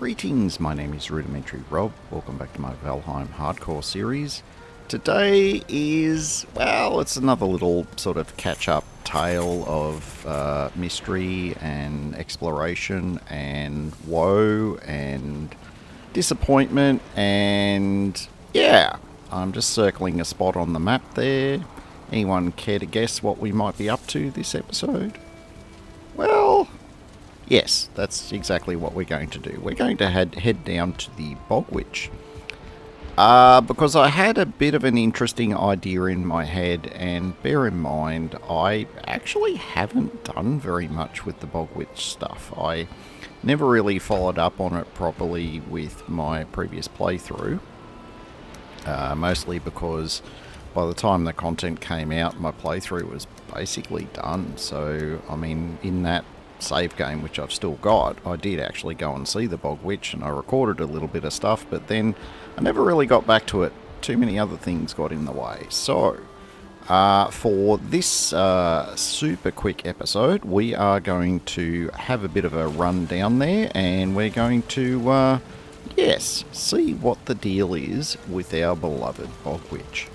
Greetings, my name is Rudimentar Rob. Welcome back to my Valheim Hardcore series. Today is, well, it's another little sort of catch-up tale of mystery and exploration and woe and disappointment, and yeah, I'm just circling a spot on the map there. Anyone care to guess what we might be up to this episode? Well, yes, that's exactly what we're going to do. We're going to head down to the Bog Witch. Because I had a bit of an interesting idea in my head, and bear in mind, I actually haven't done very much with the Bog Witch stuff. I never really followed up on it properly with my previous playthrough. Mostly because by the time the content came out, my playthrough was basically done. So, I mean, in that save game, which I've still got, I did actually go and see the Bog Witch, and I recorded a little bit of stuff, but then I never really got back to it. Too many other things got in the way. So, for this super quick episode, we are going to have a bit of a run down there, and we're going to, yes, see what the deal is with our beloved Bog Witch.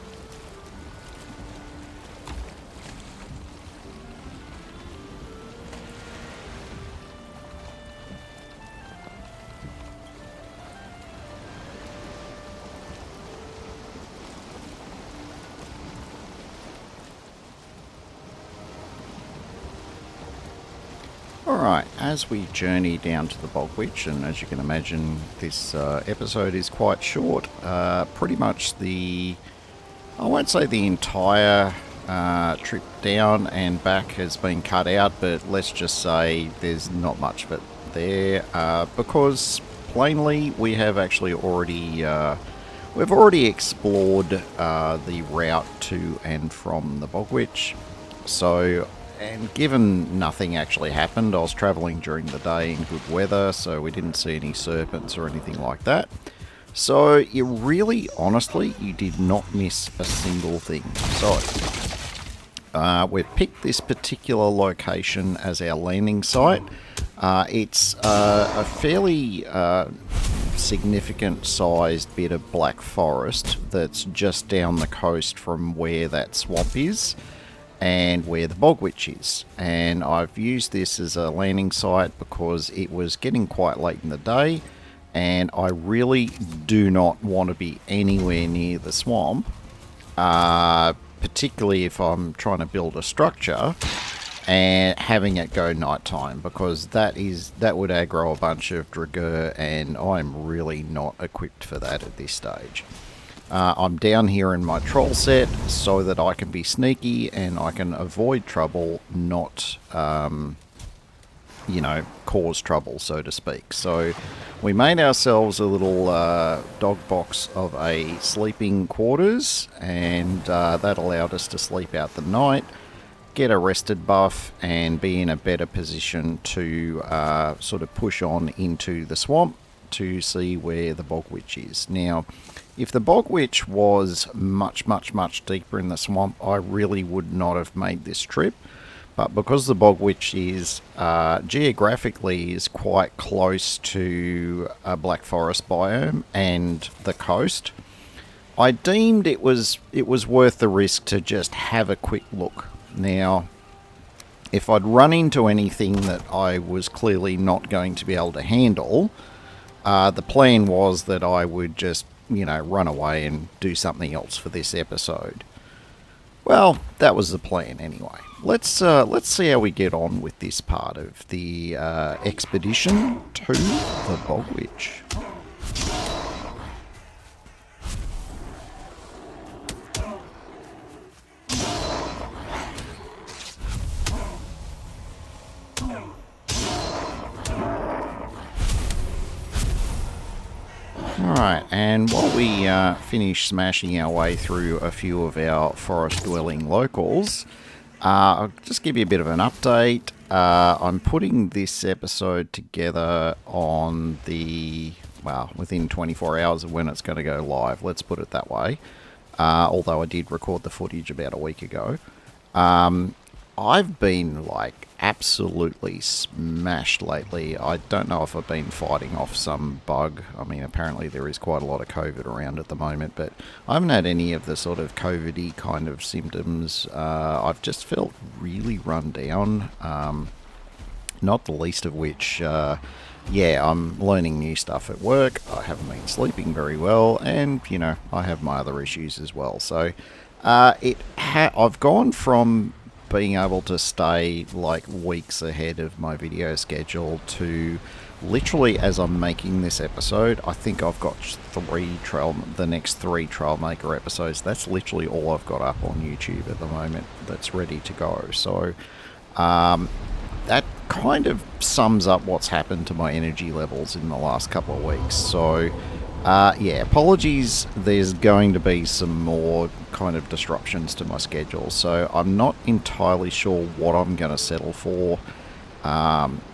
Alright, as we journey down to the Bog Witch, and as you can imagine, this episode is quite short. Pretty much I won't say the entire trip down and back has been cut out, but let's just say there's not much of it there, because plainly we have actually already we've already explored the route to and from the Bog Witch. So, and given nothing actually happened, I was travelling during the day in good weather, so we didn't see any serpents or anything like that. So you really, honestly, you did not miss a single thing. So we've picked this particular location as our landing site. It's a fairly significant sized bit of black forest that's just down the coast from where that swamp is and where the Bog Witch is. And I've used this as a landing site because it was getting quite late in the day, and I really do not want to be anywhere near the swamp, particularly if I'm trying to build a structure and having it go nighttime, because that would aggro a bunch of draugr, and I'm really not equipped for that at this stage. I'm down here in my troll set so that I can be sneaky and I can avoid trouble, not, cause trouble, so to speak. So we made ourselves a little dog box of a sleeping quarters, and that allowed us to sleep out the night, get a rested buff, and be in a better position to sort of push on into the swamp to see where the Bog Witch is. Now, if the Bog Witch was much, much, much deeper in the swamp, I really would not have made this trip. But because the Bog Witch is geographically is quite close to a black forest biome and the coast, I deemed it was worth the risk to just have a quick look. Now, if I'd run into anything that I was clearly not going to be able to handle, the plan was that I would just, run away and do something else for this episode. Well, that was the plan anyway. Let's see how we get on with this part of the expedition to the Bog Witch. Alright, and while we finish smashing our way through a few of our forest-dwelling locals, I'll just give you a bit of an update. I'm putting this episode together on within 24 hours of when it's going to go live, let's put it that way. Although I did record the footage about a week ago. I've been, absolutely smashed lately. I don't know if I've been fighting off some bug. I mean, apparently there is quite a lot of COVID around at the moment, but I haven't had any of the sort of COVID-y kind of symptoms. I've just felt really run down, not the least of which, I'm learning new stuff at work. I haven't been sleeping very well, and, I have my other issues as well. So I've gone from being able to stay like weeks ahead of my video schedule to literally, as I'm making this episode, I think I've got the next three Trailmaker episodes. That's literally all I've got up on YouTube at the moment that's ready to go. So that kind of sums up what's happened to my energy levels in the last couple of weeks. So apologies, there's going to be some more kind of disruptions to my schedule, so I'm not entirely sure what I'm going to settle for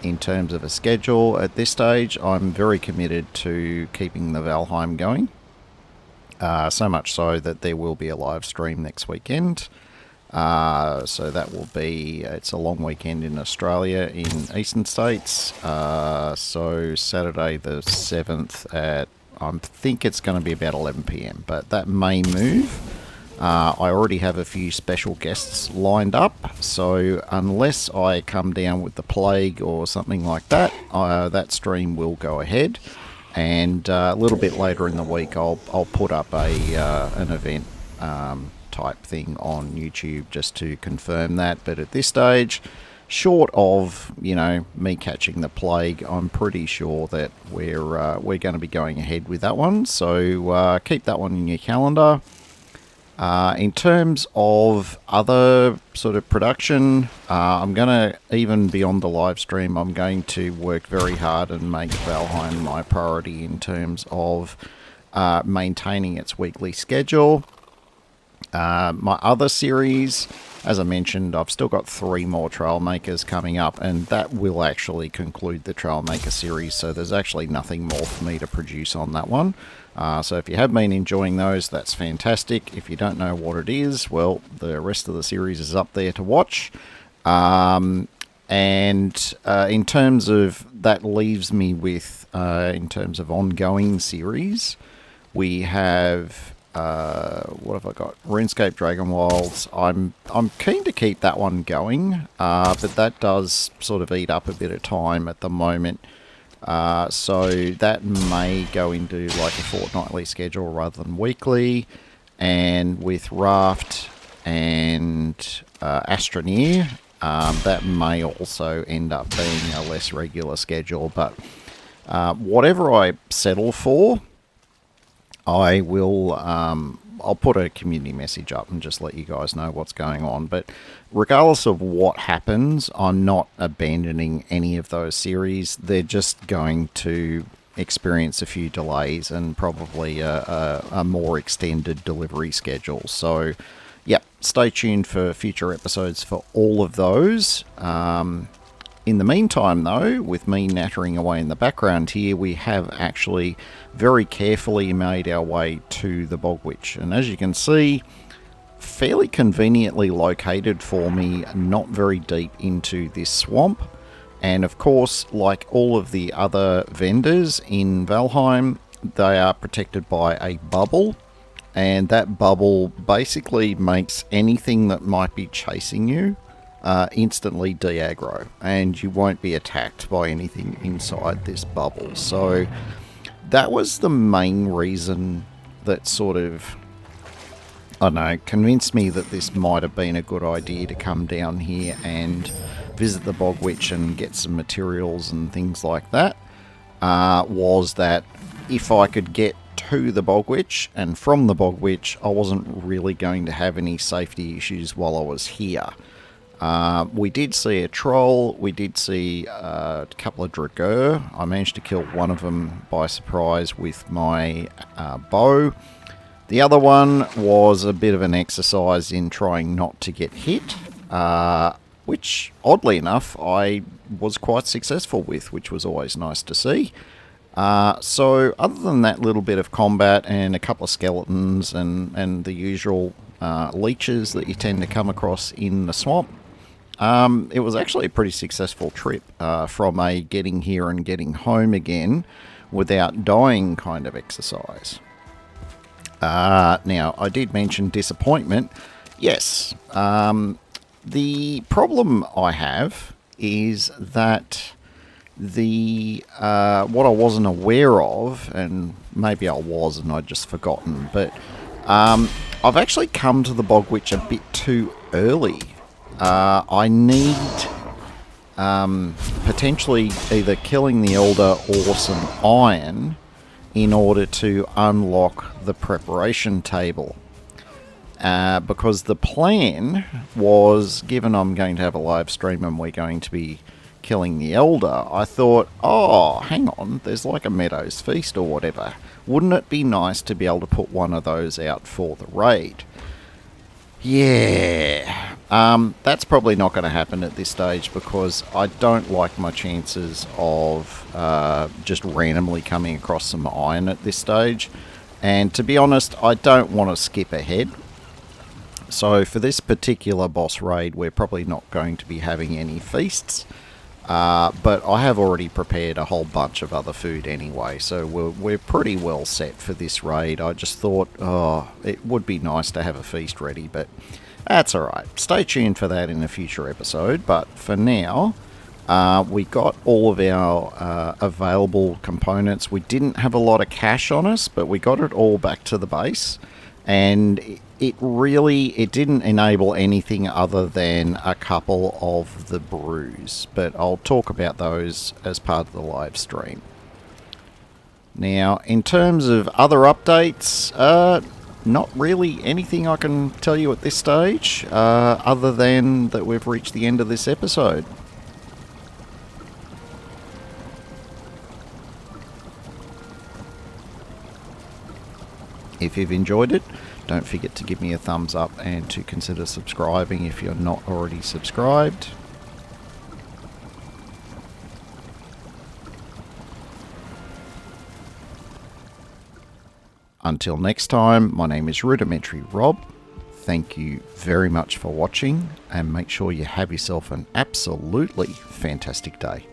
in terms of a schedule. At this stage, I'm very committed to keeping the Valheim going, so much so that there will be a live stream next weekend. So that will be, it's a long weekend in Australia in eastern states, so Saturday the 7th at, I think it's going to be about 11 PM, but that may move. I already have a few special guests lined up, so unless I come down with the plague or something like that, that stream will go ahead. And a little bit later in the week, I'll put up an event type thing on YouTube just to confirm that. But at this stage, short of, me catching the plague, I'm pretty sure that we're going to be going ahead with that one. So keep that one in your calendar. In terms of other sort of production, I'm going to, even beyond the live stream, I'm going to work very hard and make Valheim my priority in terms of maintaining its weekly schedule. My other series, as I mentioned, I've still got 3 more Trailmakers coming up, and that will actually conclude the Trailmaker series, so there's actually nothing more for me to produce on that one. So if you have been enjoying those, that's fantastic. If you don't know what it is, well, the rest of the series is up there to watch. And in terms of, that leaves me with, in terms of ongoing series, we have... what have I got? RuneScape Dragon Wilds. I'm keen to keep that one going, but that does sort of eat up a bit of time at the moment. So that may go into like a fortnightly schedule rather than weekly. And with Raft and Astroneer, that may also end up being a less regular schedule. But whatever I settle for, I will, I'll put a community message up and just let you guys know what's going on. But regardless of what happens, I'm not abandoning any of those series. They're just going to experience a few delays and probably a more extended delivery schedule. So, yep, stay tuned for future episodes for all of those. In the meantime, though, with me nattering away in the background here, we have actually very carefully made our way to the Bog Witch. And as you can see, fairly conveniently located for me, not very deep into this swamp. And of course, like all of the other vendors in Valheim, they are protected by a bubble. And that bubble basically makes anything that might be chasing you instantly de-aggro, and you won't be attacked by anything inside this bubble. So that was the main reason that sort of, I don't know, convinced me that this might have been a good idea to come down here and visit the Bog Witch and get some materials and things like that, was that if I could get to the Bog Witch and from the Bog Witch, I wasn't really going to have any safety issues while I was here. We did see a troll, we did see a couple of draugr. I managed to kill one of them by surprise with my bow. The other one was a bit of an exercise in trying not to get hit, which, oddly enough, I was quite successful with, which was always nice to see. So, other than that little bit of combat and a couple of skeletons and the usual leeches that you tend to come across in the swamp, It was actually a pretty successful trip from a getting here and getting home again without dying kind of exercise. Now, I did mention disappointment. Yes, the problem I have is that the what I wasn't aware of, and maybe I was and I'd just forgotten, but I've actually come to the Bog Witch a bit too early. I need potentially either killing the Elder or some iron in order to unlock the preparation table. Because the plan was, given I'm going to have a live stream and we're going to be killing the Elder, I thought, oh, hang on, there's like a Meadows Feast or whatever. Wouldn't it be nice to be able to put one of those out for the raid? Yeah, that's probably not going to happen at this stage because I don't like my chances of just randomly coming across some iron at this stage. And to be honest, I don't want to skip ahead. So for this particular boss raid, we're probably not going to be having any feasts. But I have already prepared a whole bunch of other food anyway, so we're pretty well set for this raid. I just thought, oh, it would be nice to have a feast ready, but that's alright. Stay tuned for that in a future episode, but for now, we got all of our available components. We didn't have a lot of cash on us, but we got it all back to the base, and it didn't enable anything other than a couple of the brews, but I'll talk about those as part of the live stream. Now, in terms of other updates, not really anything I can tell you at this stage, other than that we've reached the end of this episode. If you've enjoyed it, don't forget to give me a thumbs up and to consider subscribing if you're not already subscribed. Until next time, my name is Rudimentary Rob. Thank you very much for watching, and make sure you have yourself an absolutely fantastic day.